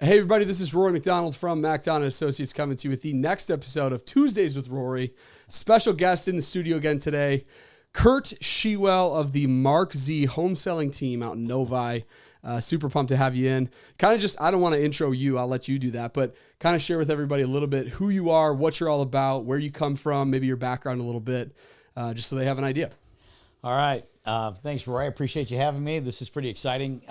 Hey everybody, this is Rory McDonald from MacDonald Associates coming to you with the next episode of Tuesdays with Rory. Special guest in the studio again today, Kurt Shewell of the Mark Z home selling team out in Novi. Super pumped to have you in. Kind of just, I don't want to intro you, I'll let you do that, but kind of share with everybody a little bit who you are, what you're all about, where you come from, maybe your background a little bit, just so they have an idea. All right. Thanks, Roy. I appreciate you having me. This is pretty exciting.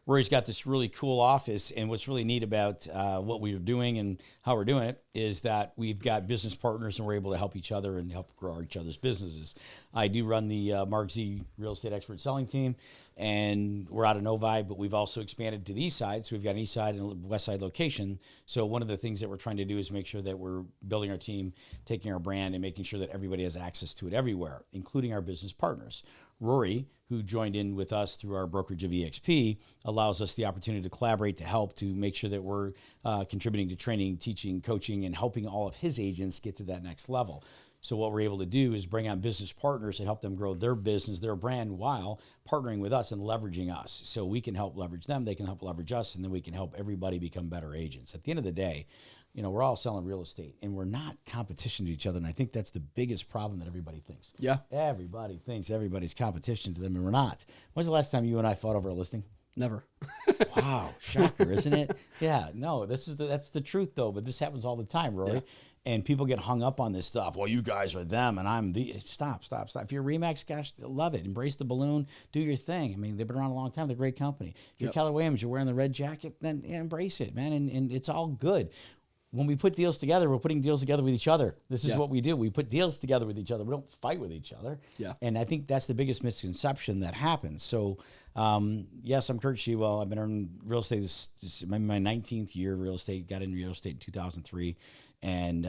Rory's got this really cool office, and what's really neat about what we're doing and how we're doing it is that we've got business partners and we're able to help each other and help grow each other's businesses. I do run the Mark Z Real Estate Expert Selling Team, and we're out of Novi, but we've also expanded to the east side. So we've got an east side and a west side location. So one of the things that we're trying to do is make sure that we're building our team, taking our brand, and making sure that everybody has access to it everywhere, including our business partners. Rory, who joined in with us through our brokerage of EXP, allows us the opportunity to collaborate, to help, to make sure that we're contributing to training, teaching, coaching, and helping all of his agents get to that next level. So what we're able to do is bring on business partners and help them grow their business, their brand, while partnering with us and leveraging us. So we can help leverage them, they can help leverage us, and then we can help everybody become better agents. At the end of the day, you know, we're all selling real estate and we're not competition to each other. And I think that's the biggest problem that everybody thinks. Yeah. Everybody thinks everybody's competition to them, and we're not. When's the last time you and I fought over a listing? Never. Wow. Shocker, isn't it? Yeah, no, that's the truth though, but this happens all the time, Roy. Yeah. And people get hung up on this stuff. Well, you guys are them and I'm the, stop. If you're RE/MAX, gosh, love it. Embrace the balloon, do your thing. I mean, they've been around a long time. They're a great company. If you're Keller Williams, you're wearing the red jacket, then embrace it, man. And it's all good. When we put deals together, we're putting deals together with each other. This is what we do. We put deals together with each other. We don't fight with each other. Yeah. And I think that's the biggest misconception that happens. So, yes, I'm Kurt Shewell. I've been in real estate. This is my 19th year of real estate. Got into real estate in 2003. And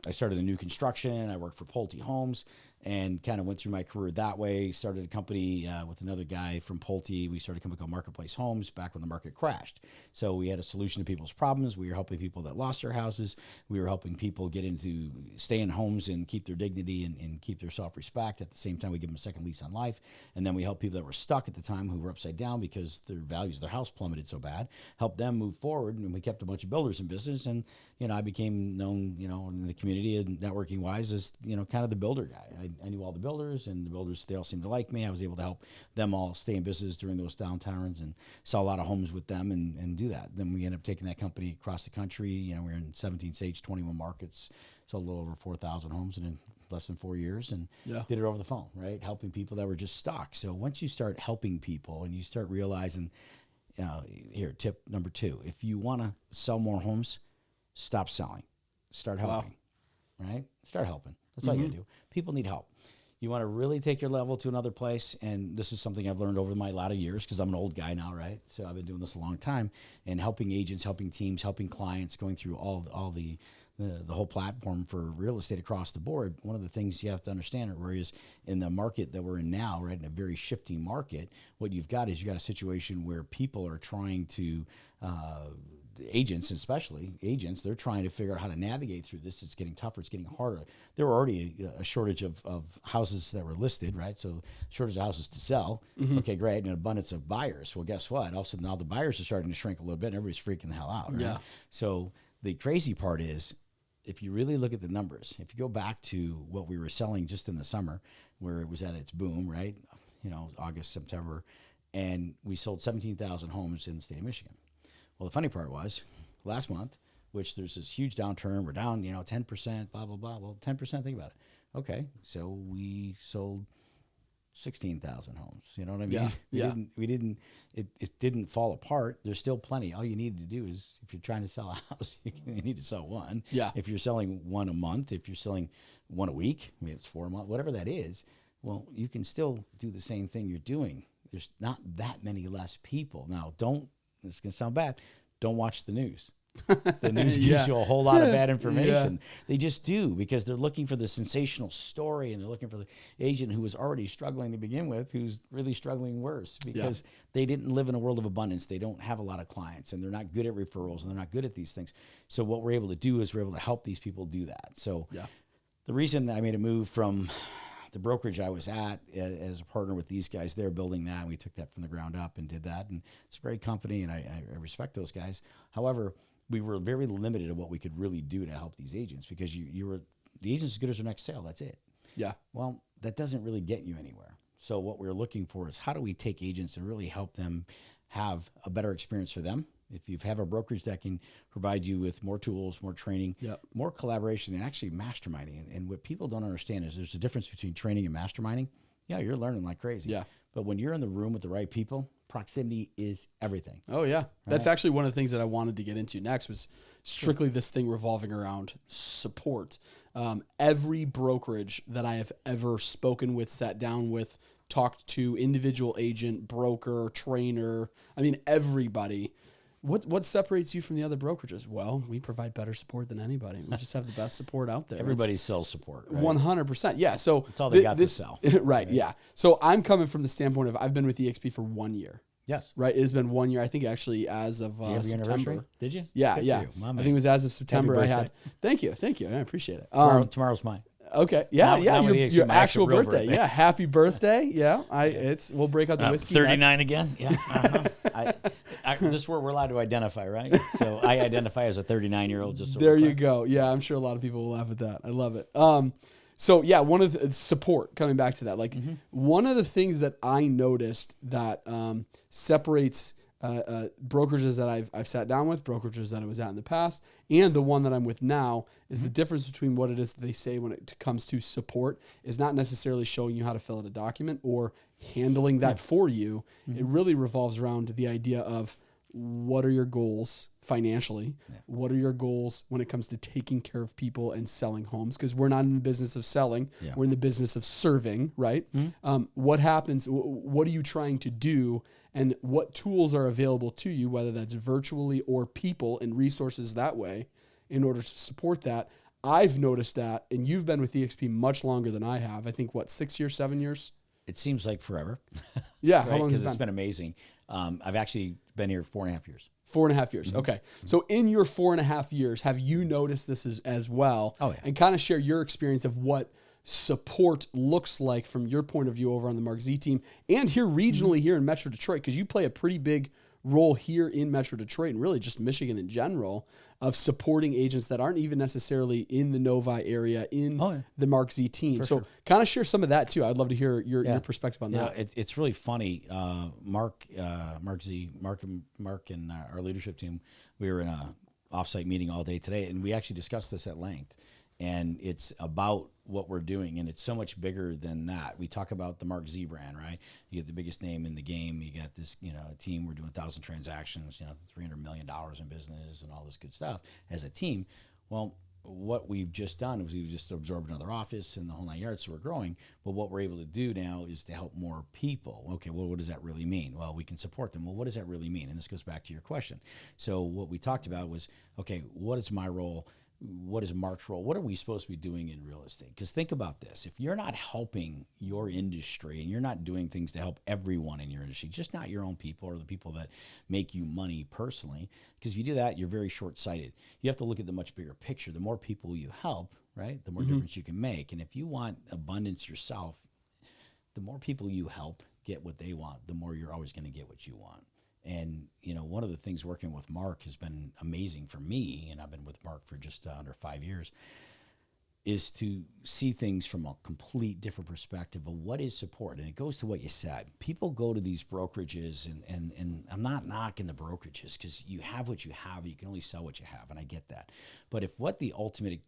I started a new construction. I worked for Pulte Homes and kind of went through my career that way. Started a company with another guy from Pulte. We started a company called Marketplace Homes back when the market crashed. So we had a solution to people's problems. We were helping people that lost their houses. We were helping people get into stay in homes and keep their dignity and keep their self-respect. At the same time, we give them a second lease on life. And then we help people that were stuck at the time who were upside down because their values of their house plummeted so bad, help them move forward. And we kept a bunch of builders in business. And, you know, I became known, you know, in the community and networking wise as, you know, kind of the builder guy. I knew all the builders, and the builders, they all seemed to like me. I was able to help them all stay in business during those downturns and sell a lot of homes with them and do that. Then we ended up taking that company across the country. You know, we're in 17 states, 21 markets, sold a little over 4,000 homes in less than 4 years, and did it over the phone, right? Helping people that were just stuck. So once you start helping people and you start realizing, here, tip number 2, if you want to sell more homes, stop selling. Start helping, right? Start helping. That's all you do. People need help. You want to really take your level to another place, and this is something I've learned over my lot of years because I'm an old guy now, right? So I've been doing this a long time, and helping agents, helping teams, helping clients, going through all the whole platform for real estate across the board. One of the things you have to understand, Rory, is in the market that we're in now, right, in a very shifting market, what you've got is a situation where people are trying to agents, especially agents, they're trying to figure out how to navigate through this. It's getting tougher. It's getting harder. There were already a shortage of houses that were listed, right? So shortage of houses to sell. Okay, great. And an abundance of buyers. Well, guess what? All of a sudden now the buyers are starting to shrink a little bit and everybody's freaking the hell out, right? Yeah. So the crazy part is, if you really look at the numbers, if you go back to what we were selling just in the summer, where it was at its boom, right? You know, August, September, and we sold 17,000 homes in the state of Michigan. Well, the funny part was last month, which there's this huge downturn, we're down, 10%, blah, blah, blah. Well, 10%, think about it. Okay, so we sold 16,000 homes. You know what I mean? It didn't fall apart. There's still plenty. All you need to do is, if you're trying to sell a house, you need to sell one. Yeah. If you're selling one a month, if you're selling one a week, maybe it's 4 a month, whatever that is, well, you can still do the same thing you're doing. There's not that many less people. Now, this is going to sound bad, don't watch the news. The news gives you a whole lot of bad information. They just do, because they're looking for the sensational story, and they're looking for the agent who was already struggling to begin with, who's really struggling worse because they didn't live in a world of abundance. They don't have a lot of clients, and they're not good at referrals, and they're not good at these things. So what we're able to do is we're able to help these people do that. So the reason I made a move from the brokerage I was at as a partner with these guys, they're building that. And we took that from the ground up and did that. And it's a great company, and I respect those guys. However, we were very limited in what we could really do to help these agents, because you were the agent's as good as their next sale. That's it. Yeah. Well, that doesn't really get you anywhere. So what we're looking for is, how do we take agents and really help them have a better experience for them? If you have a brokerage that can provide you with more tools, more training, more collaboration, and actually masterminding. And what people don't understand is there's a difference between training and masterminding. Yeah, you're learning like crazy. Yeah. But when you're in the room with the right people, proximity is everything. Oh, yeah. That's actually one of the things that I wanted to get into next, was strictly this thing revolving around support. Every brokerage that I have ever spoken with, sat down with, talked to, individual agent, broker, trainer, I mean, everybody. What separates you from the other brokerages? Well, we provide better support than anybody. We just have the best support out there. Everybody sells support, right? 100%. Yeah. So that's all they got to sell. Right. Yeah. So I'm coming from the standpoint of, I've been with EXP for 1 year. Yes. Right. It has been 1 year. I think actually as of September. Did you? Yeah. Good yeah. I think it was as of September. I had. Thank you. I appreciate it. Tomorrow's mine. Okay. Yeah. Your actual real birthday. Yeah. Happy birthday. Yeah. We'll break out the whiskey. 39 again. Yeah. This is where we're allowed to identify, right? So I identify as a 39-year-old. Just so there you go. Yeah. I'm sure a lot of people will laugh at that. I love it. So yeah, one of the support, coming back to that, like one of the things that I noticed that separates brokerages that I've sat down with, brokerages that I was at in the past, and the one that I'm with now, is the difference between what it is that they say when it comes to support is not necessarily showing you how to fill out a document or handling that for you. It really revolves around the idea of, what are your goals financially? Yeah. What are your goals when it comes to taking care of people and selling homes? Because we're not in the business of selling. Yeah. We're in the business of serving, right? What happens? What are you trying to do? And what tools are available to you, whether that's virtually or people and resources that way, in order to support that? I've noticed that, and you've been with EXP much longer than I have. I think, 6 years, 7 years? It seems like forever. Yeah. Right? How long has it been? Because it's been amazing. I've actually been here 4.5 years. 4.5 years. Okay. So in your 4.5 years, have you noticed this as well? Oh, yeah. And kind of share your experience of what support looks like from your point of view over on the Mark Z team, and here regionally here in Metro Detroit, because you play a pretty big role here in Metro Detroit and really just Michigan in general, of supporting agents that aren't even necessarily in the Novi area in the Mark Z team. So kind of share some of that too. I'd love to hear your perspective on that. It's really funny. Mark and our leadership team, we were in a offsite meeting all day today, and we actually discussed this at length. And it's about what we're doing, and it's so much bigger than that. We talk about the Mark Z brand, right? You get the biggest name in the game. You got this, a team. We're doing 1,000 transactions, $300 million in business, and all this good stuff as a team. Well, what we've just done is we've just absorbed another office and the whole 9 yards, so we're growing. But what we're able to do now is to help more people. Okay, well, what does that really mean? Well, we can support them. Well, what does that really mean? And this goes back to your question. So what we talked about was, okay, what is my role? What is Mark's role? What are we supposed to be doing in real estate? Because think about this. If you're not helping your industry and you're not doing things to help everyone in your industry, just not your own people or the people that make you money personally, because if you do that, you're very short-sighted. You have to look at the much bigger picture. The more people you help, right, the more difference you can make. And if you want abundance yourself, the more people you help get what they want, the more you're always going to get what you want. And, one of the things working with Mark has been amazing for me, and I've been with Mark for just under 5 years, is to see things from a complete different perspective of what is support. And it goes to what you said. People go to these brokerages, and I'm not knocking the brokerages, because you have what you have. You can only sell what you have, and I get that. But if what the ultimate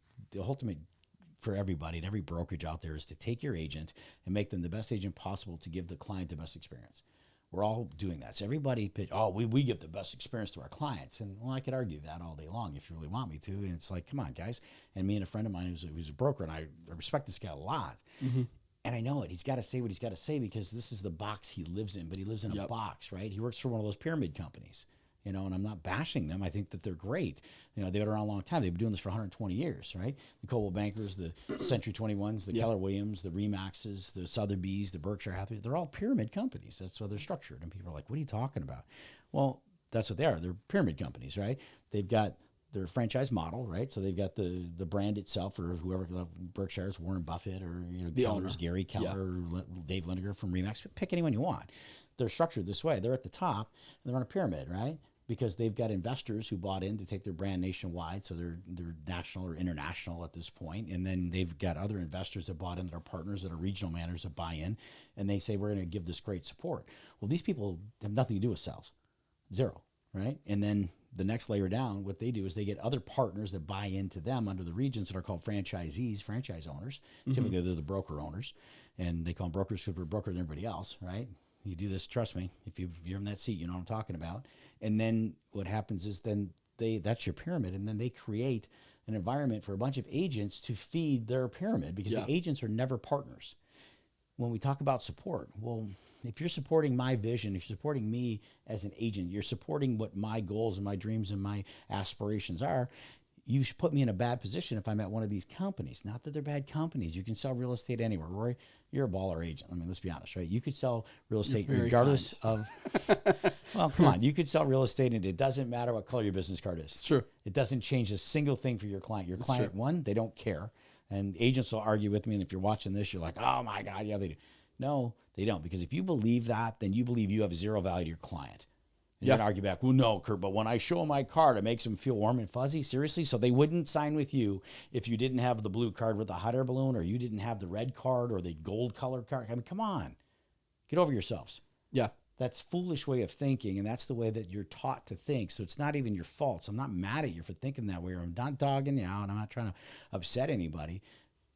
for everybody and every brokerage out there is to take your agent and make them the best agent possible to give the client the best experience. We're all doing that. So everybody pitch, we give the best experience to our clients. And, well, I could argue that all day long if you really want me to. And it's like, come on, guys. And me and a friend of mine who's a broker, and I respect this guy a lot. And I know it. He's got to say what he's got to say, because this is the box he lives in. But he lives in a box, right? He works for one of those pyramid companies. And I'm not bashing them. I think that they're great. They've been around a long time. They've been doing this for 120 years, right? The Coldwell Bankers, the Century 21s, the Keller Williams, the Remaxes, the Sotheby's, the Berkshire Hathaway. They're all pyramid companies. That's how they're structured. And people are like, what are you talking about? Well, that's what they are. They're pyramid companies, right? They've got their franchise model, right? So they've got the brand itself, or whoever, Berkshire's Warren Buffett, or the owners, Gary Keller, or Dave Liniger from Remax. Pick anyone you want. They're structured this way. They're at the top, and they're on a pyramid, right? Because they've got investors who bought in to take their brand nationwide, so they're national or international at this point. And then they've got other investors that bought in that are partners, that are regional managers that buy in, and they say, we're going to give this great support. Well, these people have nothing to do with sales. Zero, right? And then the next layer down, what they do is they get other partners that buy into them under the regions that are called franchisees, franchise owners. Typically, they're the broker owners, and they call them brokers because we're broker than everybody else, right? You do this, trust me. If you're in that seat, you know what I'm talking about. And then what happens is then that's your pyramid, and then they create an environment for a bunch of agents to feed their pyramid, because the agents are never partners. When we talk about support, well, if you're supporting my vision, if you're supporting me as an agent, you're supporting what my goals and my dreams and my aspirations are, you should put me in a bad position if I'm at one of these companies. Not that they're bad companies. You can sell real estate anywhere. Rory, you're a baller agent. I mean, let's be honest, right? You could sell real estate regardless of, well, come on. You could sell real estate, and it doesn't matter what color your business card is. It's true. It doesn't change a single thing for your client. Your client, one, they don't care. And agents will argue with me, and if you're watching this, you're like, oh my God, yeah, they do. No, they don't. Because if you believe that, then you believe you have zero value to your client. And you're going to argue back, well, no, Kurt, but when I show them my card, it makes them feel warm and fuzzy. Seriously? So they wouldn't sign with you if you didn't have the blue card with the hot air balloon, or you didn't have the red card or the gold colored card. I mean, come on. Get over yourselves. Yeah. That's foolish way of thinking, and that's the way that you're taught to think. So it's not even your fault. So I'm not mad at you for thinking that way, or I'm not dogging you out. I'm not trying to upset anybody,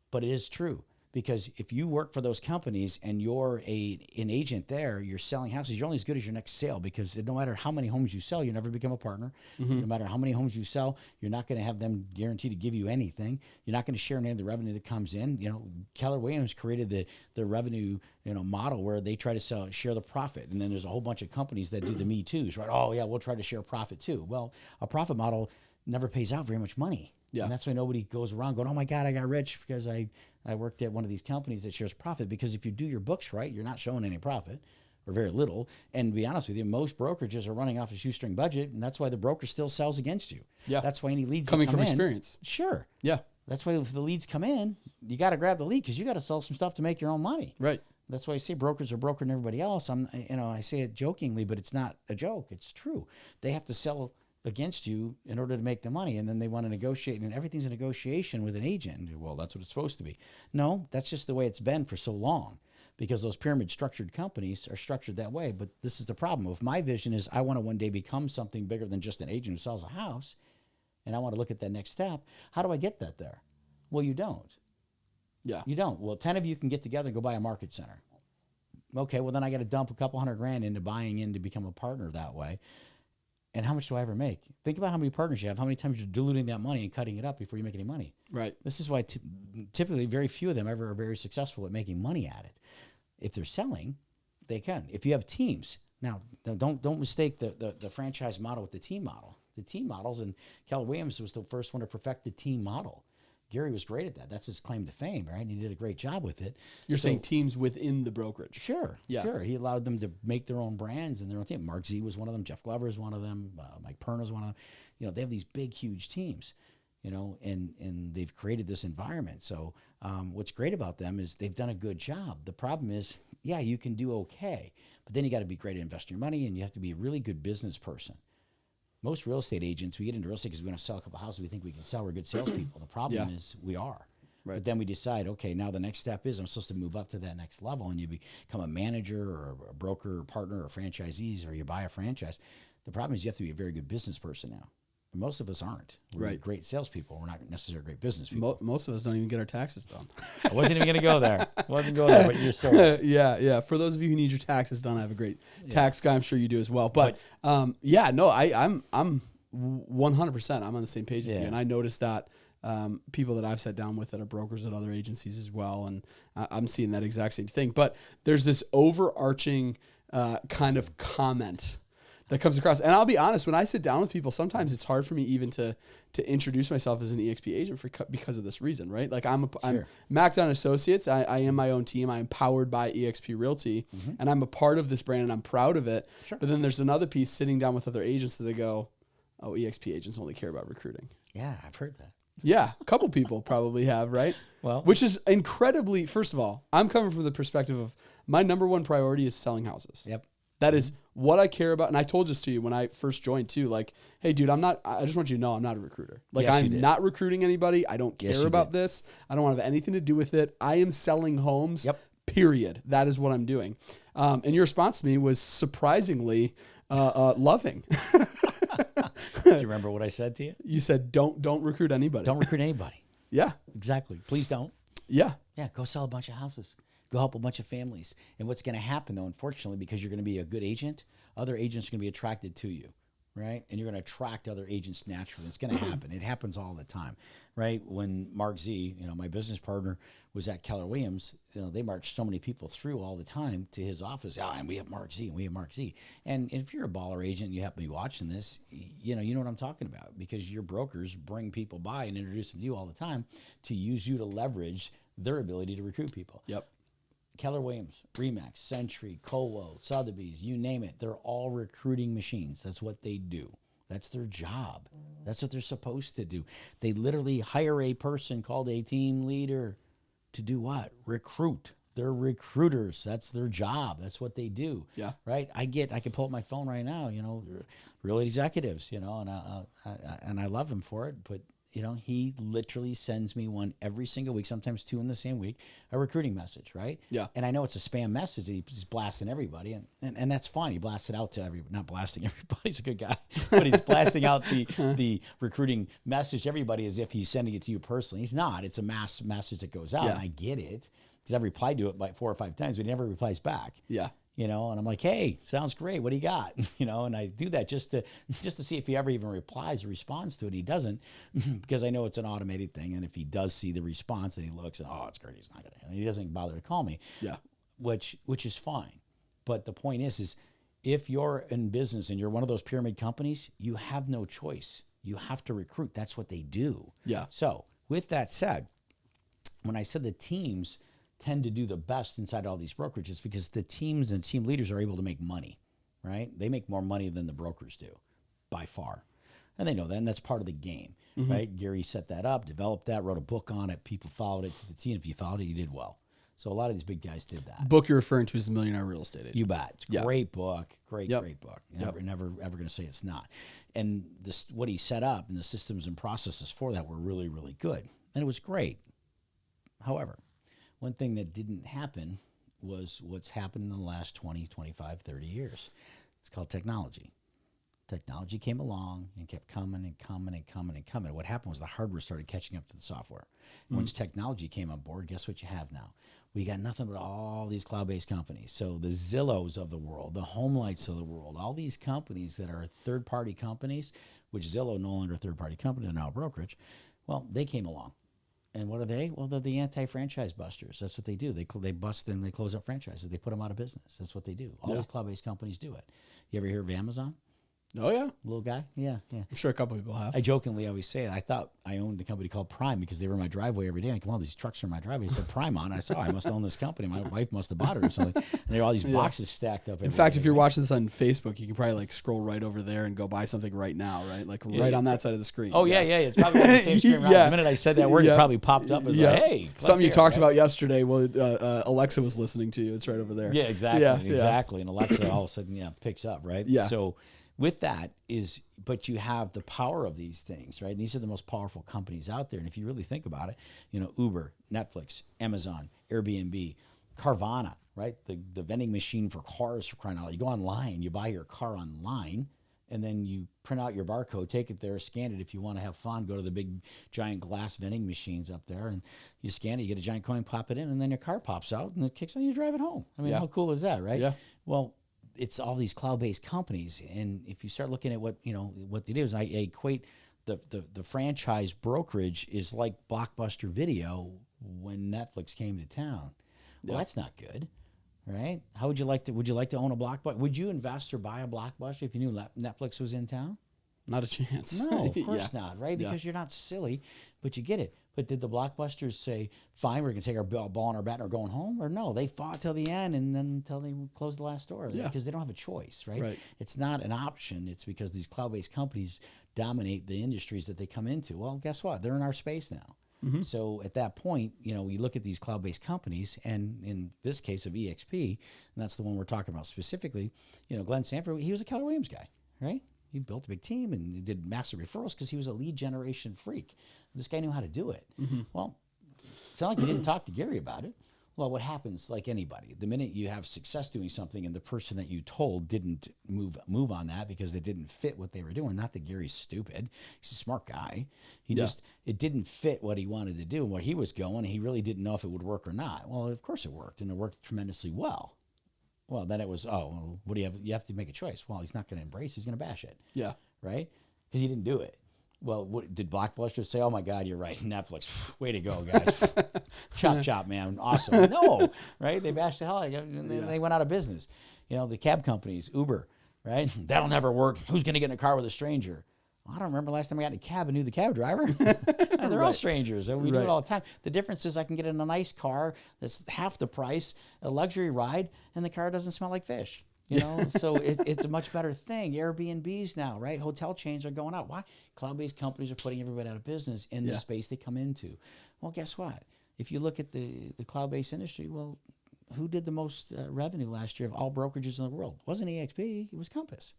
but it is true. Because if you work for those companies and you're an agent there, you're selling houses, you're only as good as your next sale, because no matter how many homes you sell, you never become a partner. No matter how many homes you sell, you're not going to have them guaranteed to give you anything. You're not going to share any of the revenue that comes in. Keller Williams created the revenue model where they try to share the profit. And then there's a whole bunch of companies that do the Me Too's, right? Oh, yeah, we'll try to share profit too. Well, a profit model never pays out very much money. Yeah. And that's why nobody goes around going, oh my God, I got rich because I worked at one of these companies that shares profit. Because if you do your books right, you're not showing any profit, or very little. And to be honest with you, most brokerages are running off a shoestring budget, and that's why the broker still sells against you. Yeah. That's why any leads coming that come from in, experience. Sure. Yeah. That's why if the leads come in, you got to grab the lead, because you got to sell some stuff to make your own money. Right. That's why I say brokers are broker than everybody else. I say it jokingly, but it's not a joke. It's true. They have to sell against you in order to make the money, and then they want to negotiate, and everything's a negotiation with an agent. Well, that's what it's supposed to be. No, that's just the way it's been for so long, because those pyramid structured companies are structured that way. But this is the problem. If my vision is I want to one day become something bigger than just an agent who sells a house, and I want to look at that next step, how do I get that there? Well, you don't. Yeah. You don't. Well, 10 of you can get together and go buy a market center. Okay, well, then I got to dump a couple $100,000 into buying in to become a partner that way. And how much do I ever make? Think about how many partners you have, how many times you're diluting that money and cutting it up before you make any money. Right. This is why typically very few of them ever are very successful at making money at it. If they're selling, they can. If you have teams, now don't mistake the franchise model with the team model. The team models, and Keller Williams was the first one to perfect the team model. Gary was great at that. That's his claim to fame, right? And he did a great job with it. You're saying teams within the brokerage. Sure, sure. He allowed them to make their own brands and their own team. Mark Z was one of them. Jeff Glover is one of them. Mike Perna is one of them. They have these big, huge teams, and they've created this environment. So what's great about them is they've done a good job. The problem is, you can do okay, but then you got to be great at investing your money, and you have to be a really good business person. Most real estate agents, we get into real estate because we want to sell a couple houses. We think we can sell. We're good salespeople. The problem is we are. Right. But then we decide, okay, now the next step is I'm supposed to move up to that next level, and you become a manager or a broker or partner or franchisees, or you buy a franchise. The problem is you have to be a very good business person now. And most of us aren't. We're great salespeople. We're not necessarily great business people. Most of us don't even get our taxes done. I wasn't even going to go there. But you're so yeah. For those of you who need your taxes done, I have a great tax guy. I'm sure you do as well. But I'm 100%. I'm on the same page with you, and I noticed that people that I've sat down with that are brokers at other agencies as well, and I'm seeing that exact same thing. But there's this overarching kind of comment that comes across. And I'll be honest, when I sit down with people, sometimes it's hard for me even to introduce myself as an EXP agent because of this reason, right? Like I'm MacDon Associates. I am my own team. I'm powered by EXP Realty, and I'm a part of this brand, and I'm proud of it. Sure. But then there's another piece sitting down with other agents that they go, oh, EXP agents only care about recruiting. Yeah, I've heard that. Yeah, a couple people probably have, right? Well, which is incredibly, first of all, I'm coming from the perspective of my number one priority is selling houses. Yep. That is what I care about. And I told this to you when I first joined too. Like, hey, dude, I just want you to know I'm not a recruiter. Like, Yes, you I'm did. not recruiting anybody. I don't care Yes, you about did. this. I don't want to have anything to do with it. I am selling homes, Yep. period. That is what I'm doing. And your response to me was surprisingly loving. Do you remember what I said to you? You said, don't recruit anybody. Don't recruit anybody. Yeah. Exactly. Please don't. Yeah. Yeah, go sell a bunch of houses. Go help a bunch of families. And what's going to happen, though, unfortunately, because you're going to be a good agent, other agents are going to be attracted to you, right? And you're going to attract other agents naturally. It's going to happen. It happens all the time, right? When Mark Z, my business partner, was at Keller Williams, they marched so many people through all the time to his office. Oh, and we have Mark Z, and we have Mark Z. And if you're a baller agent and you happen to be watching this, you know what I'm talking about, because your brokers bring people by and introduce them to you all the time to use you to leverage their ability to recruit people. Yep. Keller Williams, Remax, Century, Colo, Sotheby's, you name it. They're all recruiting machines. That's what they do. That's their job. That's what they're supposed to do. They literally hire a person called a team leader to do what? Recruit. They're recruiters. That's their job. That's what they do. Yeah. Right? I can pull up my phone right now, real executives, and I love him for it, but he literally sends me one every single week, sometimes two in the same week, a recruiting message, right? Yeah. And I know it's a spam message. He's blasting everybody, and that's fine. He blasts it out to everybody. Not blasting everybody. He's a good guy. But he's blasting out the recruiting message to everybody as if he's sending it to you personally. He's not. It's a mass message that goes out, Yeah. and I get it because I've replied to it like 4 or 5 times, but he never replies back. Yeah. And I'm like, hey, sounds great. What do you got? And I do that just to see if he ever even replies or responds to it. He doesn't, because I know it's an automated thing. And if he does see the response, then he looks and, oh, it's great. He's not gonna. And he doesn't bother to call me. Yeah. Which is fine. But the point is if you're in business and you're one of those pyramid companies, you have no choice. You have to recruit. That's what they do. Yeah. So with that said, when I said the teams tend to do the best inside all these brokerages, because the teams and team leaders are able to make money, right? They make more money than the brokers do, by far. And they know that, and that's part of the game, right? Gary set that up, developed that, wrote a book on it. People followed it to the T, and if you followed it, you did well. So a lot of these big guys did that. Book you're referring to is The Millionaire Real Estate Agent. You bet. It's a great book. Great book. Never ever going to say it's not. And what he set up and the systems and processes for that were really, really good. And it was great. However, one thing that didn't happen was what's happened in the last 20, 25, 30 years. It's called technology. Technology came along and kept coming and coming and coming and coming. What happened was the hardware started catching up to the software. And once technology came on board, guess what you have now? We got nothing but all these cloud-based companies. So the Zillows of the world, the HomeLights of the world, all these companies that are third-party companies, which Zillow no longer a third-party company, they're now a brokerage. Well, they came along. And what are they? Well, they're the anti-franchise busters. That's what they do. They bust and they close up franchises. They put them out of business. That's what they do. All these cloud-based companies do it. You ever hear of Amazon? Oh, yeah. Little guy? Yeah. I'm sure a couple people have. I jokingly always say it. I thought I owned the company called Prime because they were in my driveway every day. I come, these trucks are in my driveway. It said Prime on. I said, I must own this company. My wife must have bought it or something. And there are all these boxes stacked up. In fact, if you're watching this on Facebook, you can probably scroll right over there and go buy something right now, right? Right on that side of the screen. Oh, yeah. It's probably on the same screen. Right? The minute I said that word, it probably popped up as like, hey. Something you talked about yesterday. Well, Alexa was listening to you. It's right over there. Yeah, exactly. Exactly. And Alexa all of a sudden, picks up, right? Yeah. So with that but you have the power of these things, right? And these are the most powerful companies out there. And if you really think about it, Uber, Netflix, Amazon, Airbnb, Carvana, right? The vending machine for cars, for crying out loud. You go online, you buy your car online, and then you print out your barcode, take it there, scan it. If you want to have fun, go to the big giant glass vending machines up there, and you scan it, you get a giant coin, pop it in, and then your car pops out, and it kicks on, you drive it home. I mean, how cool is that, right? Yeah. Well, it's all these cloud-based companies, and if you start looking at what they do, is I equate the franchise brokerage is like Blockbuster Video when Netflix came to town. Well, that's not good, right? How would you like to own a Blockbuster? Would you invest or buy a Blockbuster if you knew Netflix was in town? not a chance. No, of course Yeah. not, right? Yeah. Because you're not silly, but you get it. But did the Blockbusters say, fine, we're going to take our ball in our bat and we're going home? Or no, they fought till the end and then until they closed the last door. Yeah. Because they don't have a choice, right? Right. It's not an option. It's because these cloud-based companies dominate the industries that they come into. Well, guess what? They're in our space now. Mm-hmm. So at that point, you know, we look at these cloud-based companies, and in this case of EXP, and that's the one we're talking about specifically, you know, Glenn Sanford, he was a Keller Williams guy, right? He built a big team and he did massive referrals because he was a lead generation freak. This guy knew how to do it. Mm-hmm. Well, it's not like he didn't talk to Gary about it. Well, what happens, like anybody, the minute you have success doing something and the person that you told didn't move on that because it didn't fit what they were doing, not that Gary's stupid, he's a smart guy. He just, it didn't fit what he wanted to do and where he was going, and he really didn't know if it would work or not. Well, of course it worked, and it worked tremendously well. Well, then it was, well, what do you have? You have to make a choice. Well, he's not going to embrace, he's going to bash it. Yeah. Right? Because he didn't do it. Well, did Blockbuster say, oh my God, you're right, Netflix, way to go, guys. Chop, man, awesome. No, right? They bashed the hell out of it, and then they went out of business. You know, the cab companies, Uber, right? That'll never work. Who's going to get in a car with a stranger? Well, I don't remember the last time I got in a cab and knew the cab driver. They're all strangers. We do it all the time. The difference is I can get in a nice car that's half the price, a luxury ride, and the car doesn't smell like fish. You know, so it's a much better thing. Airbnbs now, right? Hotel chains are going out. Why? Cloud-based companies are putting everybody out of business in the space they come into. Well, guess what? If you look at the cloud-based industry, well, who did the most revenue last year of all brokerages in the world? It wasn't EXP, it was Compass,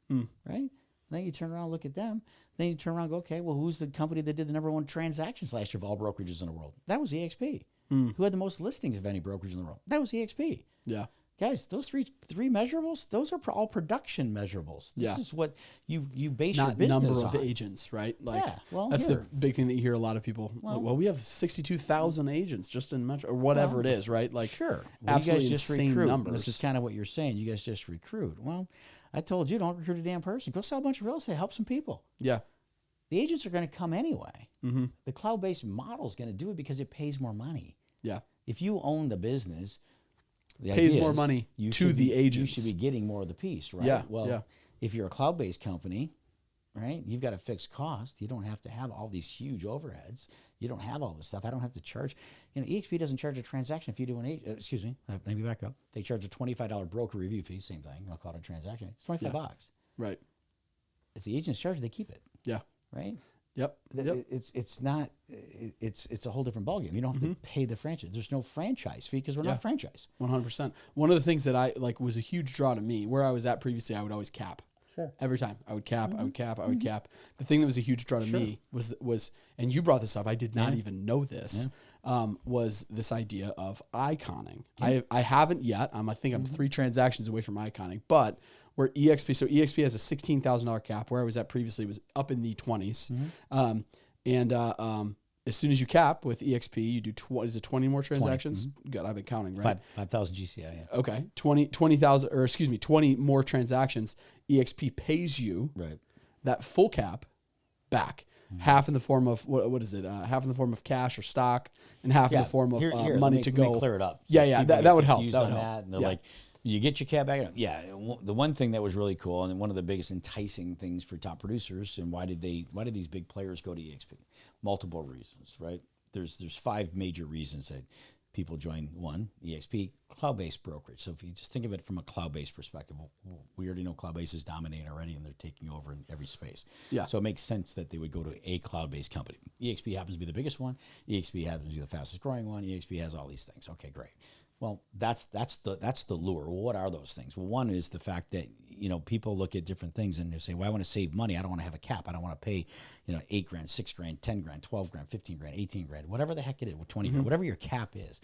right? Then you turn around and look at them. Then you turn around and go, okay, well, who's the company that did the number one transactions last year of all brokerages in the world? That was EXP. Who had the most listings of any brokerage in the world? That was EXP. Yeah. Guys, those three measurables, those are all production measurables. This is what you base your Not business number on. of agents, right? Like, Yeah, well, that's here. the big thing that you hear a lot of people. Well, we have 62,000 agents just in Metro, or whatever it is, right? Like, Sure. absolutely you guys just insane recruit. numbers. This is kind of what you're saying. You guys just recruit. Well, I told you, don't recruit a damn person. Go sell a bunch of real estate. Help some people. Yeah. The agents are going to come anyway. The cloud-based model is going to do it because it pays more money. Yeah. If you own the business, the Pays idea more is money you to should the be- agents. You should be getting more of the piece, right? Yeah, Well, yeah. if you're a cloud-based company, right, you've got a fixed cost. You don't have to have all these huge overheads. You don't have all this stuff. I don't have to charge. You know, EXP doesn't charge a transaction if you do an excuse me, let me back up. They charge a $25 broker review fee. Same thing. I'll call it a transaction. It's $25 bucks. Right. If the agent's charged, they keep it, Yeah. right? Yep. Yep. It's not. It's a whole different ballgame. You don't have to pay the franchise. There's no franchise fee because we're not a franchise. 100%. One of the things that I like was a huge draw to me. Where I was at previously, I would always cap. Sure. Every time I would cap, I would cap, I would cap. The thing that was a huge draw to me was, and you brought this up. I did not even know this. Was this idea of iconing? I haven't yet. I think I'm 3 transactions away from iconing, but where EXP, so EXP has a $16,000 cap. Where I was at previously was up in the 20s, as soon as you cap with EXP, you do 20 more transactions. Good, I've been counting, right? 5,000 GCI. Yeah. Okay, 20,000, or excuse me, 20 more transactions. EXP pays you that full cap back, half in the form of what is it? Half in the form of cash or stock, and half in the form of money to go. Let me clear it up. Yeah, People that get would help. confused That would on help. And they're like, you get your cab back. Yeah, the one thing that was really cool, and one of the biggest enticing things for top producers, and why did these big players go to EXP? Multiple reasons, right? There's 5 major reasons that people join. One, EXP, cloud-based brokerage. So if you just think of it from a cloud-based perspective, we already know cloud-based is dominating already, and they're taking over in every space. Yeah. So it makes sense that they would go to a cloud-based company. EXP happens to be the biggest one. EXP happens to be the fastest growing one. EXP has all these things. Okay, great. Well, that's the lure. Well, what are those things? Well, one is the fact that, you know, people look at different things and they say, well, I want to save money. I don't want to have a cap. I don't want to pay, you know, $8 grand, $6 grand, 10 grand, 12 grand, 15 grand, 18 grand, whatever the heck it is, 20 grand, whatever your cap is.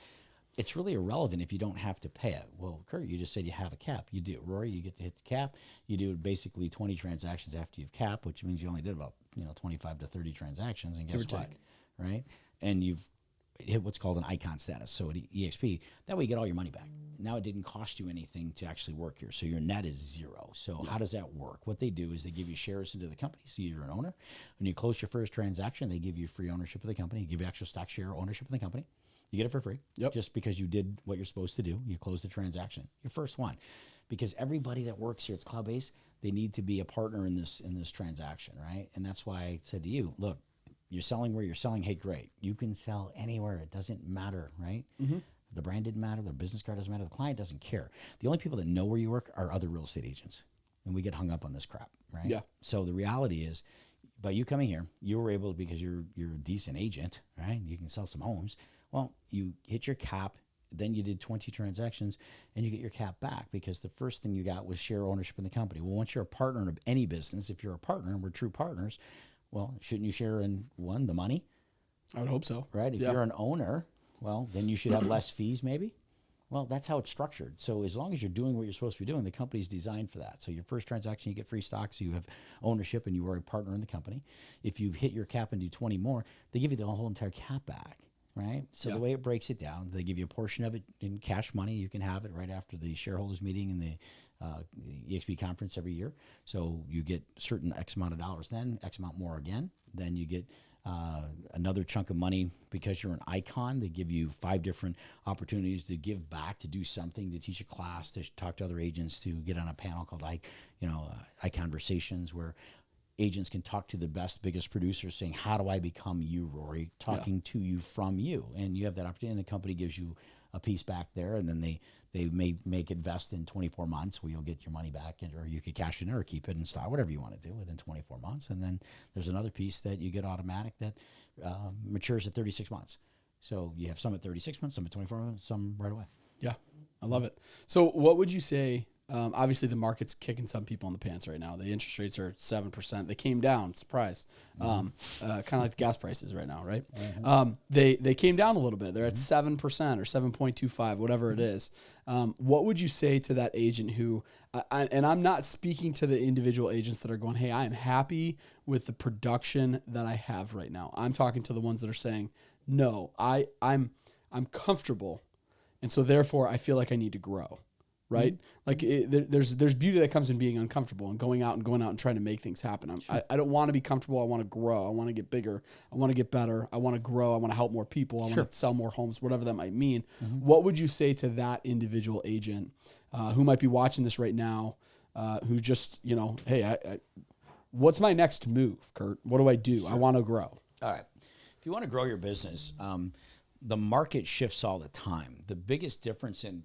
It's really irrelevant if you don't have to pay it. Well, Kurt, you just said you have a cap. You do. Rory, you get to hit the cap. You do basically 20 transactions after you've capped, which means you only did about, 25 to 30 transactions. And guess what? Right? And you've hit what's called an icon status. So at EXP, that way you get all your money back. Now it didn't cost you anything to actually work here. So your net is 0. So how does that work? What they do is they give you shares into the company. So you're an owner. When you close your first transaction, they give you free ownership of the company. Give you extra stock share ownership of the company. You get it for free. Yep. Just because you did what you're supposed to do. You closed the transaction. Your first one. because everybody that works here, it's cloud-based, they need to be a partner in this transaction, right? And that's why I said to you, look, you're selling where you're selling. Hey, great. You can sell anywhere. It doesn't matter, right? The brand didn't matter. The business card doesn't matter. The client doesn't care. The only people that know where you work are other real estate agents. And we get hung up on this crap, right? Yeah. So the reality is, by you coming here, you were able, because you're a decent agent, right? You can sell some homes. Well, you hit your cap. Then you did 20 transactions and you get your cap back, because the first thing you got was share ownership in the company. Well, once you're a partner in any business, if you're a partner and we're true partners, well, shouldn't you share in the money? I would hope so. Right? If you're an owner, well, then you should have less fees maybe. Well, that's how it's structured. So as long as you're doing what you're supposed to be doing, the company's designed for that. So your first transaction, you get free stock, so you have ownership and you are a partner in the company. If you hit your cap and do 20 more, they give you the whole entire cap back. Right. So the way it breaks it down, they give you a portion of it in cash money. You can have it right after the shareholders meeting and the EXP conference every year. So you get certain X amount of dollars, then X amount more again. Then you get another chunk of money because you're an icon. They give you 5 different opportunities to give back, to do something, to teach a class, to talk to other agents, to get on a panel called iConversations, where agents can talk to the best, biggest producers saying, how do I become you, Rory? Talking to you from you. And you have that opportunity, and the company gives you a piece back there, and then they may make it vest in 24 months where you'll get your money back, or you could cash it in or keep it in stock, whatever you want to do within 24 months. And then there's another piece that you get automatic that matures at 36 months. So you have some at 36 months, some at 24 months, some right away. Yeah, I love it. So what would you say? Obviously, the market's kicking some people in the pants right now. The interest rates are 7%. They came down, surprise. Kind of like the gas prices right now, right? They came down a little bit. They're at 7% or 7.25, whatever it is. What would you say to that agent who, and I'm not speaking to the individual agents that are going, hey, I am happy with the production that I have right now. I'm talking to the ones that are saying, no, I'm comfortable, and so therefore I feel like I need to grow. Right? Like there's beauty that comes in being uncomfortable and going out and trying to make things happen. I don't want to be comfortable. I want to grow. I want to get bigger. I want to get better. I want to grow. I want to help more people. I want to sell more homes, whatever that might mean. What would you say to that individual agent who might be watching this right now, who just, hey, what's my next move, Kurt? What do I do? I want to grow. All right. If you want to grow your business, the market shifts all the time. The biggest difference in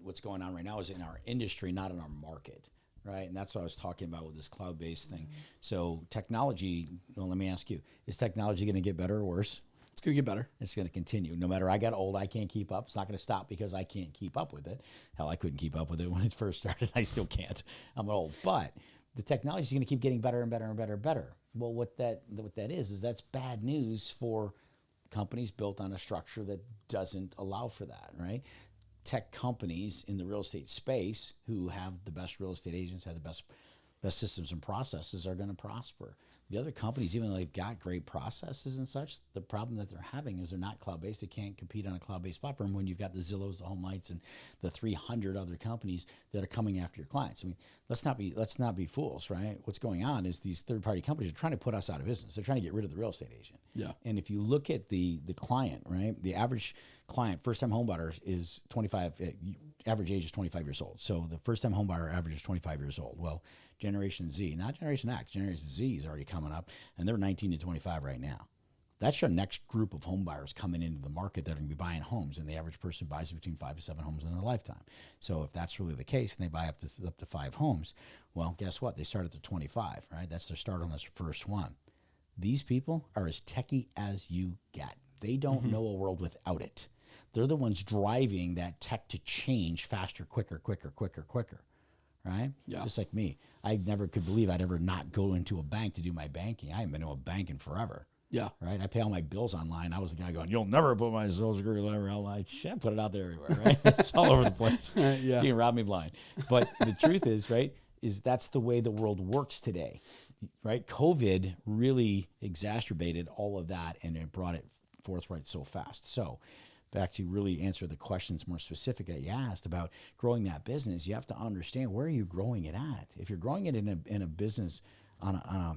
what's going on right now is in our industry, not in our market, right? And that's what I was talking about with this cloud-based thing. So technology, well, let me ask you, is technology going to get better or worse? It's going to get better. It's going to continue. No matter I got old, I can't keep up. It's not going to stop because I can't keep up with it. Hell, I couldn't keep up with it when it first started. I still can't. I'm old. But the technology is going to keep getting better and better and better and better. Well, what that is that's bad news for companies built on a structure that doesn't allow for that, right? Tech companies in the real estate space who have the best real estate agents, have the best systems and processes, are going to prosper. The other companies, even though they've got great processes and such, the problem that they're having is they're not cloud-based. They can't compete on a cloud-based platform when you've got the Zillows, the HomeLights, and the 300 other companies that are coming after your clients. I mean, let's not be fools, right? What's going on is these third-party companies are trying to put us out of business. They're trying to get rid of the real estate agent. Yeah. And if you look at the client, right, the average client, first-time home buyer is 25. Average age is 25 years old. So the first-time home buyer average is 25 years old. Well, Generation Z, not Generation X, Generation Z is already coming up, and they're 19 to 25 right now. That's your next group of home buyers coming into the market that are going to be buying homes, and the average person buys between 5 to 7 homes in their lifetime. So if that's really the case, and they buy up to 5 homes, well, guess what? They start at the 25, right? That's their start on this first one. These people are as techie as you get. They don't know a world without it. They're the ones driving that tech to change faster, quicker, right? Yeah. Just like me. I never could believe I'd ever not go into a bank to do my banking. I haven't been to a bank in forever. Yeah. Right? I pay all my bills online. I was the guy going, you'll never put my Social Security number online. Shit, put it out there everywhere, right? It's all over the place. Yeah. You can rob me blind. But the truth is, right, is that's the way the world works today, right? COVID really exacerbated all of that, and it brought it forthright so fast. So back to really answer the questions more specific that you asked about growing that business, you have to understand, where are you growing it at? If you're growing it in a business on a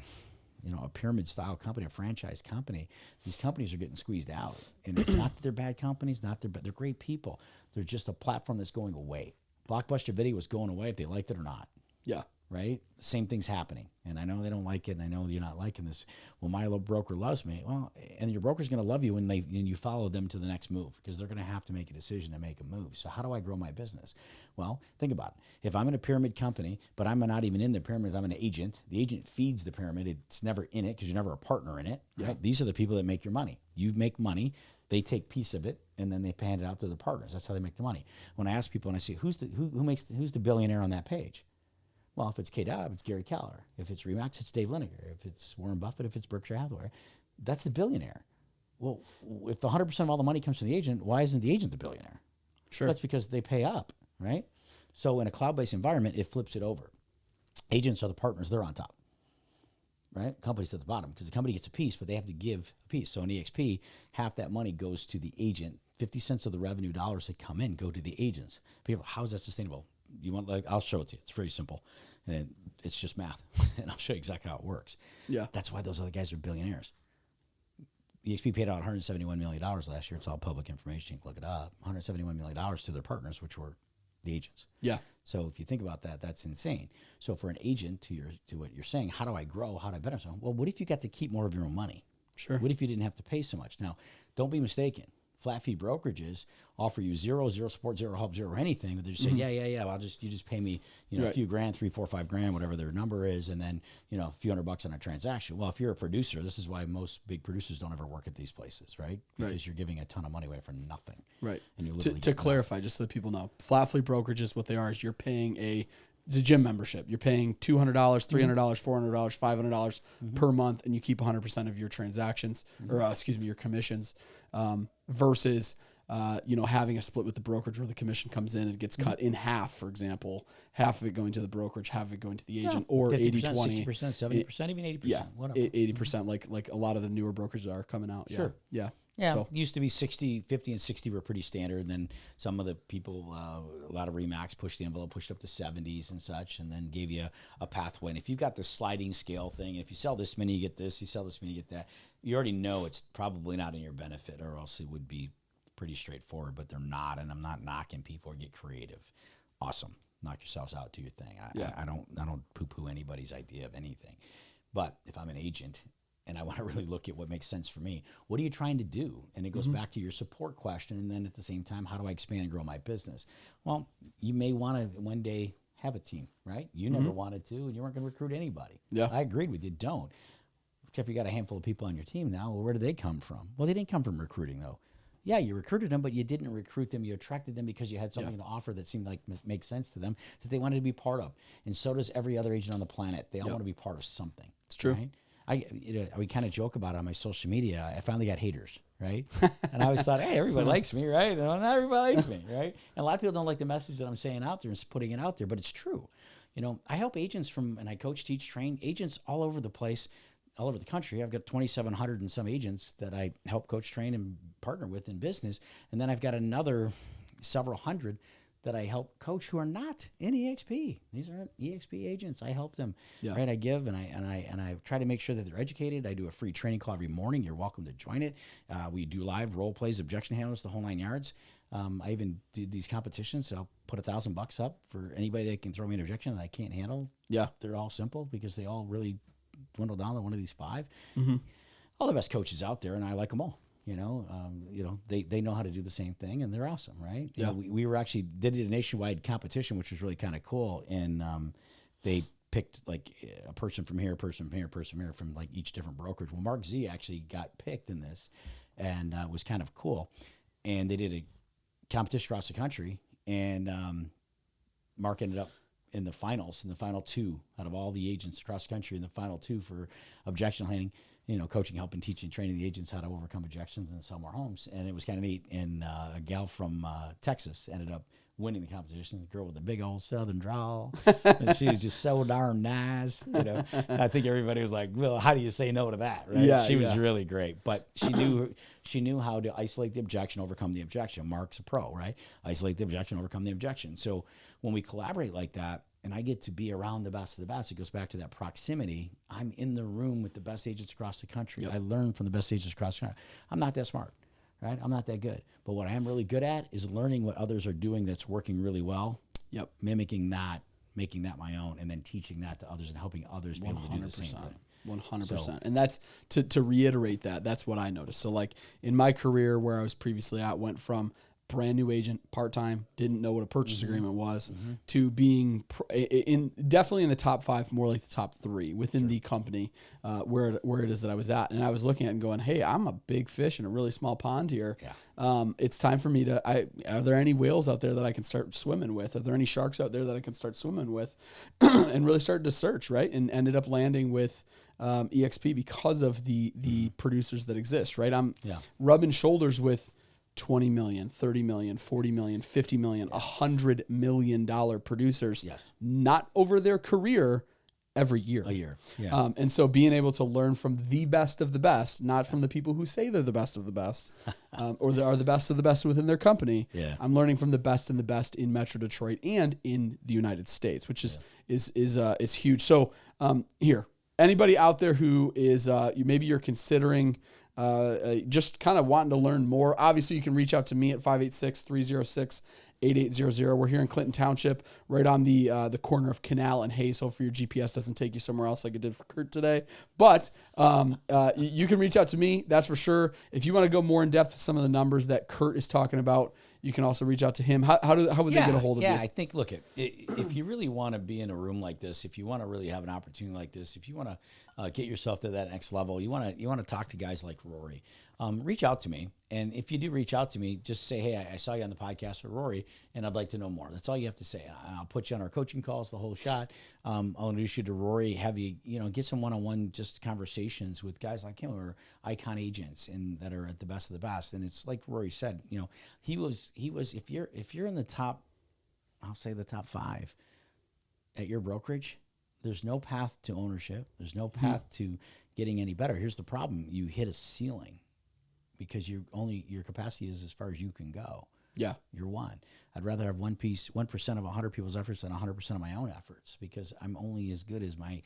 pyramid style company, a franchise company, these companies are getting squeezed out. And it's not that they're bad companies, they're great people. They're just a platform that's going away. Blockbuster Video was going away if they liked it or not. Yeah. Right? Same thing's happening. And I know they don't like it, and I know you're not liking this. Well, my broker loves me. Well, and your broker's going to love you when you follow them to the next move, because they're going to have to make a decision to make a move. So how do I grow my business? Well, think about it. If I'm in a pyramid company, but I'm not even in the pyramid, I'm an agent. The agent feeds the pyramid. It's never in it because you're never a partner in it. Yeah. Right? These are the people that make your money. You make money. They take a piece of it, and then they hand it out to the partners. That's how they make the money. When I ask people and I say, who's the billionaire on that page? Well, if it's K-Dub, it's Gary Keller. If it's Remax, it's Dave Lineker. If it's Warren Buffett, if it's Berkshire Hathaway, that's the billionaire. Well, if 100% of all the money comes from the agent, why isn't the agent the billionaire? Sure. That's because they pay up, right? So in a cloud-based environment, it flips it over. Agents are the partners. They're on top, right? Companies at the bottom, because the company gets a piece, but they have to give a piece. So in EXP, half that money goes to the agent. 50 cents of the revenue dollars that come in go to the agents. People, how is that sustainable? You want, like, I'll show it to you. It's very simple, and it's just math, and I'll show you exactly how it works. Yeah. That's why those other guys are billionaires. EXP paid out $171 million last year. It's all public information. You can look it up. $171 million to their partners, which were the agents. Yeah. So if you think about that, that's insane. So for an agent, to what you're saying, how do I grow? How do I better? So, well, what if you got to keep more of your own money? Sure. What if you didn't have to pay so much? Now, don't be mistaken. Flat fee brokerages offer you zero support, zero help, zero anything. But they just say, yeah. Well, you just pay me, Right. a few grand, $3, $4, $5 grand, whatever their number is, and then a few $100 on a transaction. Well, if you're a producer, this is why most big producers don't ever work at these places, right? Because Right. you're giving a ton of money away for nothing. Right. And you To literally get clarify, just so that people know, flat fee brokerages, what they are is you're paying it's a gym membership. You're paying $200, $300, $400, $500 per month, and you keep 100% of your transactions, or your commissions, versus having a split with the brokerage where the commission comes in and gets cut in half, for example, half of it going to the brokerage, half of it going to the agent, or 50%, 80-20. 60%, 70%, even 80%. Yeah, Whatever. 80%, like a lot of the newer brokers are coming out. Yeah. Sure. Yeah. Yeah, So, used to be 50 and 60 were pretty standard. And then some of the people, a lot of Remax pushed the envelope, pushed up to 70s and such, and then gave you a pathway. And if you've got the sliding scale thing, if you sell this many, you get this, you sell this many, you get that, you already know it's probably not in your benefit, or else it would be pretty straightforward, but they're not. And I'm not knocking people or get creative. Awesome. Knock yourselves out, do your thing. I don't poo-poo anybody's idea of anything. But if I'm an agent and I want to really look at what makes sense for me, what are you trying to do? And it goes back to your support question. And then at the same time, how do I expand and grow my business? Well, you may want to one day have a team, right? You never wanted to, and you weren't going to recruit anybody. Yeah. I agreed with you. Don't. If you got a handful of people on your team now, well, where do they come from? Well, they didn't come from recruiting, though. Yeah, you recruited them, but you didn't recruit them. You attracted them because you had something to offer that seemed like makes sense to them, that they wanted to be part of. And so does every other agent on the planet. They all want to be part of something. It's true. Right? We kind of joke about it on my social media. I finally got haters, right? And I always thought, hey, everybody likes me, right? No, not everybody likes me, right? And a lot of people don't like the message that I'm saying out there and putting it out there, but it's true. I help agents and I coach, teach, train agents all over the place, all over the country. I've got 2,700 and some agents that I help coach, train, and partner with in business. And then I've got another several hundred that I help coach who are not in EXP. These aren't EXP agents. I help them, right? I give and I try to make sure that they're educated. I do a free training call every morning. You're welcome to join it. We do live role plays, objection handlers, the whole 9 yards. I even did these competitions. So I'll put $1,000 up for anybody that can throw me an objection that I can't handle. Yeah. They're all simple because they all really dwindle down to one of these 5. All the best coaches out there, and I like them all. They know how to do the same thing, and they're awesome, right? Yeah. We were actually did a nationwide competition, which was really kind of cool, and they picked like a person from here, person from here, person from here, from like each different brokerage. Well, Mark Z actually got picked in this, and it was kind of cool. And they did a competition across the country, and Mark ended up in the finals, in the final 2 out of all the agents across the country, in the final 2 for objection handling. Coaching, helping, teaching, training the agents how to overcome objections and sell more homes. And it was kind of neat. And a gal from Texas ended up winning the competition. A girl with a big old southern drawl. And she was just so darn nice. And I think everybody was like, well, how do you say no to that? Right? Yeah, She was really great. But she knew how to isolate the objection, overcome the objection. Mark's a pro, right? Isolate the objection, overcome the objection. So when we collaborate like that, and I get to be around the best of the best, it goes back to that proximity. I'm in the room with the best agents across the country. I learn from the best agents across the country. I'm not that smart, right? I'm not that good. But what I am really good at is learning what others are doing that's working really well Yep. mimicking that, making that my own, and then teaching that to others and helping others be able to do the same thing. 100%. And that's to reiterate that's what I noticed. So like in my career where I was previously at, went from brand new agent, part-time, didn't know what a purchase agreement was, to being definitely in the top 5, more like the top 3 within the company where it is that I was at. And I was looking at it and going, hey, I'm a big fish in a really small pond here. Yeah. It's time for me to, are there any whales out there that I can start swimming with? Are there any sharks out there that I can start swimming with? And really started to search, right? And ended up landing with EXP because of the producers that exist, right? I'm rubbing shoulders with 20 million, 30 million, 40 million, 50 million, $100 million producers, not over their career, every year. A year. Yeah. And so being able to learn from the best of the best, not from the people who say they're the best of the best, or they are the best of the best within their company. Yeah. I'm learning from the best and the best in Metro Detroit and in the United States, which is huge. So here, anybody out there who is maybe you're considering just kind of wanting to learn more, obviously you can reach out to me at 586-306-8800. We're here in Clinton Township, right on the corner of Canal and Hayes. Hopefully your GPS doesn't take you somewhere else like it did for Kurt today. But you can reach out to me, that's for sure. If you want to go more in depth with some of the numbers that Kurt is talking about, you can also reach out to him. How would they get a hold of you? Yeah, I think, look, if you really want to be in a room like this, if you want to really have an opportunity like this, if you want to get yourself to that next level, you want to talk to guys like Rory, reach out to me. And if you do reach out to me, just say, hey, I saw you on the podcast with Rory, and I'd like to know more. That's all you have to say. I'll put you on our coaching calls, the whole shot. I'll introduce you to Rory, have you, get some one-on-one just conversations with guys like him who are icon agents and that are at the best of the best. And it's like Rory said, he was, if you're in the top, I'll say the top 5 at your brokerage, there's no path to ownership. There's no path to getting any better. Here's the problem. You hit a ceiling because your capacity is as far as you can go. Yeah. You're one. I'd rather have 1% of 100 people's efforts than 100% of my own efforts, because I'm only as good as my,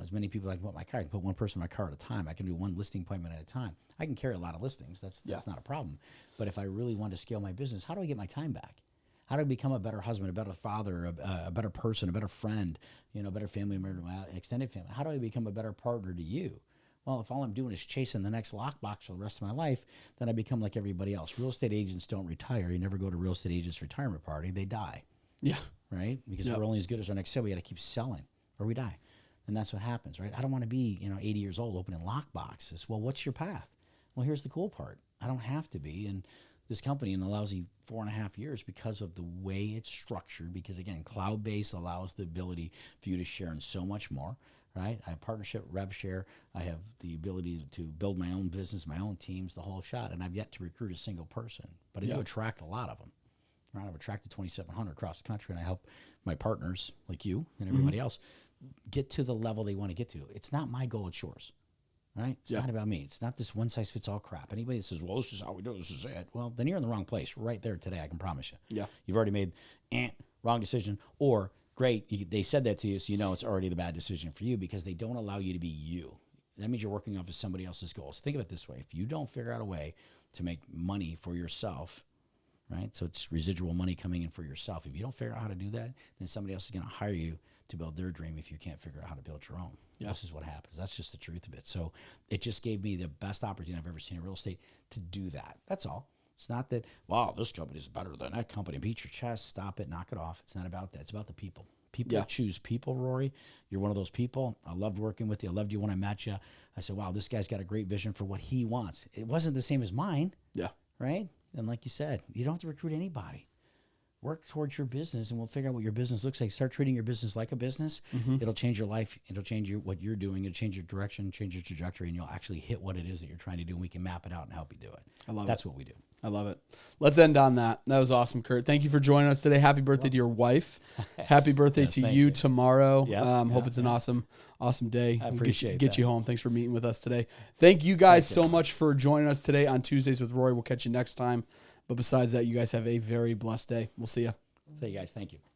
as many people I can put in my car. I can put one person in my car at a time. I can do one listing appointment at a time. I can carry a lot of listings. That's not a problem. But if I really want to scale my business, how do I get my time back? How do I become a better husband, a better father, a better person, a better friend, a better family member, my extended family? How do I become a better partner to you? Well, if all I'm doing is chasing the next lockbox for the rest of my life, then I become like everybody else. Real estate agents don't retire. You never go to real estate agents' retirement party. They die. Yeah. Right? Because we're only as good as our next sale. We got to keep selling or we die. And that's what happens, right? I don't want to be, 80 years old opening lockboxes. Well, what's your path? Well, here's the cool part. I don't have to be. And this company in a lousy 4.5 years, because of the way it's structured, because again, cloud-based allows the ability for you to share in so much more. Right? I have partnership, rev share. I have the ability to build my own business, my own teams, the whole shot. And I've yet to recruit a single person, but I do attract a lot of them. Right? I've attracted 2,700 across the country, and I help my partners like you and everybody else get to the level they want to get to. It's not my goal, it's yours. Right? It's not about me. It's not this one-size-fits-all crap. Anybody that says, well, this is how we do it, this is it. Well, then you're in the wrong place right there today, I can promise you. Yeah. You've already made wrong decision, or great, they said that to you, so it's already the bad decision for you, because they don't allow you to be you. That means you're working off of somebody else's goals. Think of it this way. If you don't figure out a way to make money for yourself, right? So it's residual money coming in for yourself. If you don't figure out how to do that, then somebody else is going to hire you to build their dream if you can't figure out how to build your own. Yeah. This is what happens. That's just the truth of it. So it just gave me the best opportunity I've ever seen in real estate to do that. That's all. It's not that, wow, this company is better than that company. Beat your chest. Stop it. Knock it off. It's not about that. It's about the people. People choose people, Rory. You're one of those people. I loved working with you. I loved you when I met you. I said, wow, this guy's got a great vision for what he wants. It wasn't the same as mine. Yeah. Right? And like you said, you don't have to recruit anybody. Work towards your business, and we'll figure out what your business looks like. Start treating your business like a business. It'll change your life. It'll change what you're doing. It'll change your direction, change your trajectory, and you'll actually hit what it is that you're trying to do, and we can map it out and help you do it. I love it. That's what we do. I love it. Let's end on that. That was awesome, Kurt. Thank you for joining us today. Happy birthday to your wife. Happy birthday to you tomorrow. Hope it's an awesome day. I appreciate get you home. Thanks for meeting with us today. Thank you guys so much for joining us today on Tuesdays with Rory. We'll catch you next time. But besides that, you guys have a very blessed day. We'll see you. See you guys. Thank you.